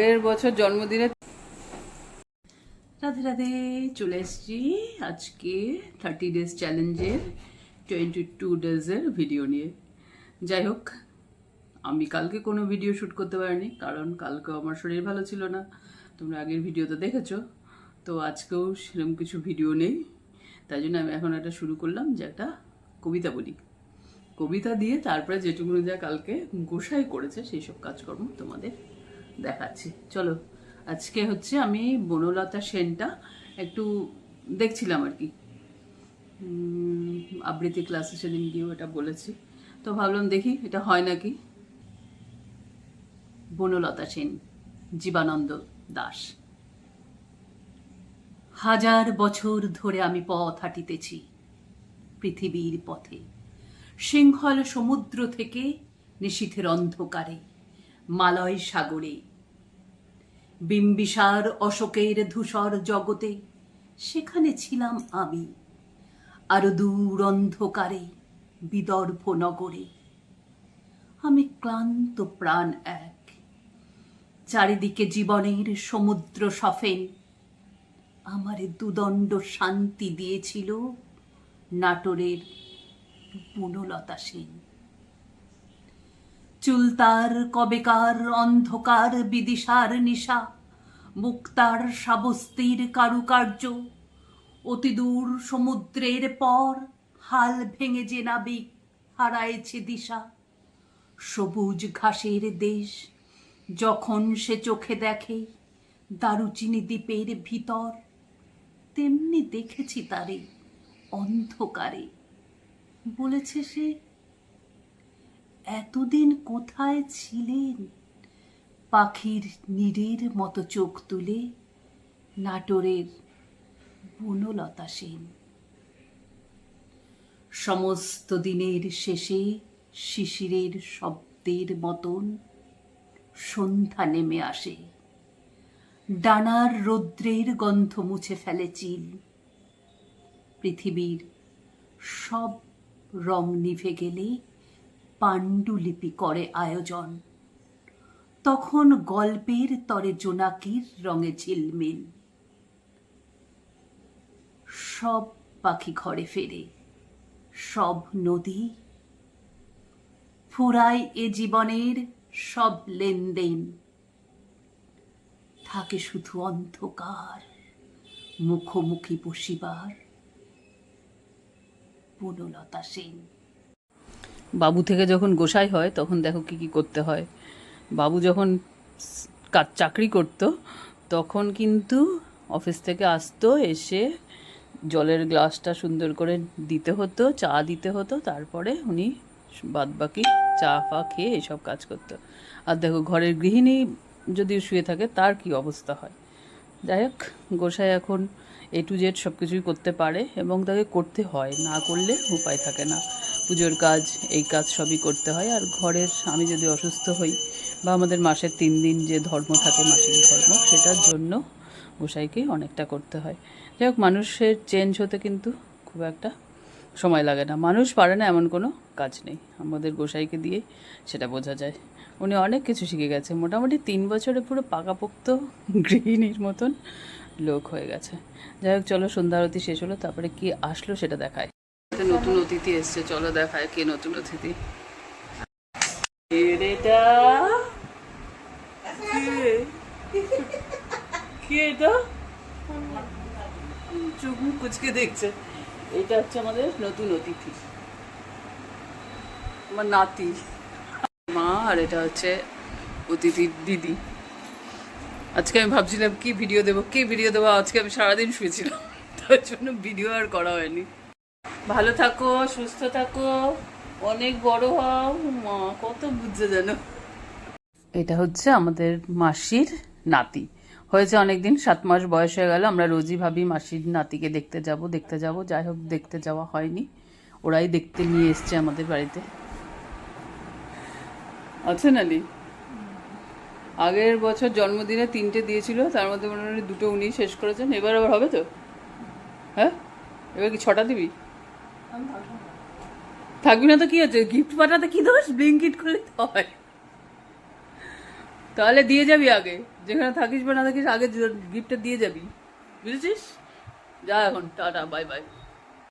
আগের বছর জন্মদিনে রাধে রাধে চলে এসেছি আজকে 30 ডেজ চ্যালেঞ্জের 22 ডেজের ভিডিও নিয়ে। যাই হোক, আমি কালকে কোনো ভিডিও শ্যুট করতে পারিনি, কারণ কালকে আমার শরীর ভালো ছিল না। তোমরা আগের ভিডিওতে দেখেছো, তো আজকেও সেরকম কিছু ভিডিও নেই। তাই জন্য আমি এখন একটা শুরু করলাম যে একটা কবিতা বলি, কবিতা দিয়ে তারপরে যেটুকু যা কালকে গোসাই করেছে সেই সব কাজকর্ম তোমাদের দেখাচ্ছি। চলো, আজকে হচ্ছে আমি বনলতা সেনটা একটু দেখছিলাম আর কি, আবৃত্তি ক্লাসে সেদিন গিয়েও এটা বলেছি, তো ভাবলাম দেখি এটা হয় নাকি। বনলতা সেন, জীবানন্দ দাশ। হাজার বছর ধরে আমি পথ হাঁটিতেছি পৃথিবীর পথে, শৃঙ্খল সমুদ্র থেকে নিশীথের অন্ধকারে, মালয় সাগরে, বিম্বিসার অশোকের ধূসর জগতে, সেখানে ছিলাম আমি, আরো দূর অন্ধকারে বিদর্ভ নগরে। আমি ক্লান্ত প্রাণ এক, চারিদিকে জীবনের সমুদ্র সফেন, আমারে দুদণ্ড শান্তি দিয়েছিল নাটোরের বনলতা সেন। চুলতার কবেকার অন্ধকার বিদিশার নিশা, মুক্তার সাবস্তির কারুকার্য, অতিদূর সমুদ্রের পর হাল ভেঙে যে নাবিক হারায়েছে দিশা। সবুজ ঘাসের দেশ যখন সে চোখে দেখে দারুচিনি দ্বীপের ভিতর, তেমনি দেখেছি তারে অন্ধকারে। বলেছে সে, এতদিন কোথায় ছিলেন, পাখির নীড়ের মতো চোখ তুলে নাটোরের বনলতা সেন। সমস্ত দিনের শেষে শিশিরের শব্দের মতন সন্ধ্যা নেমে আসে, ডানার রৌদ্রের গন্ধ মুছে ফেলে চিল, পৃথিবীর সব রং নিভে গেলে পাণ্ডুলিপি করে আয়োজন, তখন গল্পের তরে জোনাকির রঙে ঝিলমিল। সব পাখি ঘরে ফেরে, সব নদী ফুরায় এ জীবনের সব লেনদেন, থাকে শুধু অন্ধকার মুখোমুখি বসিবার বনলতা সেন। বাবু থেকে যখন গোসাই হয় তখন দেখো কি কি করতে হয়। বাবু যখন চাকরি করতো তখন কিন্তু অফিস থেকে আসতো, এসে জলের গ্লাসটা সুন্দর করে দিতে হতো, চা দিতে হতো, তারপরে উনি বাদবাকি চা ফা খেয়ে এসব কাজ করতো। আর দেখো ঘরের গৃহিণী যদি শুয়ে থাকে তার কি অবস্থা হয়। যাই হোক, গোসাই এখন A to Z সব কিছুই করতে পারে এবং তাকে করতে হয়, না করলে উপায় থাকে না। পুজোর কাজ, এই কাজ সবই করতে হয়। আর ঘরের আমি যদি অসুস্থ হই বা আমাদের মাসের 3 দিন যে ধর্ম থাকে, মাসিক ধর্ম, সেটার জন্য গোসাইকে অনেকটা করতে হয়। যাই হোক, মানুষের চেঞ্জ হতে কিন্তু খুব একটা সময় লাগে না। মানুষ পারে না এমন কোনো কাজ নেই, আমাদের গোসাইকে দিয়ে সেটা বোঝা যায়। উনি অনেক কিছু শিখে গেছে, মোটামুটি 3 বছরে পুরো পাকাপোক্ত গৃহিণীর মতন লোক হয়ে গেছে। যাই হোক, চলো, সন্ধ্যা আরতি শেষ হলো, তারপরে কি আসলো সেটা দেখায়। নতুন অতিথি এসছে, চলো দেখায় কে নতুন অতিথি। কি এটা? চোখ মুখ কুচকে দেখছে। এটা হচ্ছে আমাদের নতুন অতিথি, আমার নাতি মা, আর এটা হচ্ছে অতিথির দিদি। আজকে আমি ভাবছিলাম কি ভিডিও দেবো, আজকে আমি সারাদিন শুয়েছিলাম, তার জন্য ভিডিও আর করা হয়নি। ভালো থাকো, সুস্থ থাকো, অনেক বড় হও, মা কত বুঝছে জানো। এটা হচ্ছে আমাদের মাসির নাতি, হয়েছে অনেকদিন, 7 মাস বয়স হয়ে গেল। আমরা রোজই ভাবি মাসির নাতিকে দেখতে যাব, যাই হোক দেখতে যাওয়া হয়নি, ওরাই দেখতে নিয়ে এসছে আমাদের বাড়িতে। আছে নালি, আগের বছর জন্মদিনে 3টে দিয়েছিল, তার মধ্যে মনে হয় 2টো উনি শেষ করেছেন। এবার আবার হবে তো? হ্যাঁ, এবার কি 6টা দিবি? থাকবি না তো কি হচ্ছে, গিফট পাঠাতে কি দোষ, ব্লিঙ্কিট করলে তো হয়, তাহলে দিয়ে যাবি আগে। যেখানে থাকিস বা না থাকিস আগে গিফটটা দিয়ে যাবি, বুঝেছিস? যা এখন, টাটা, বাই বাই।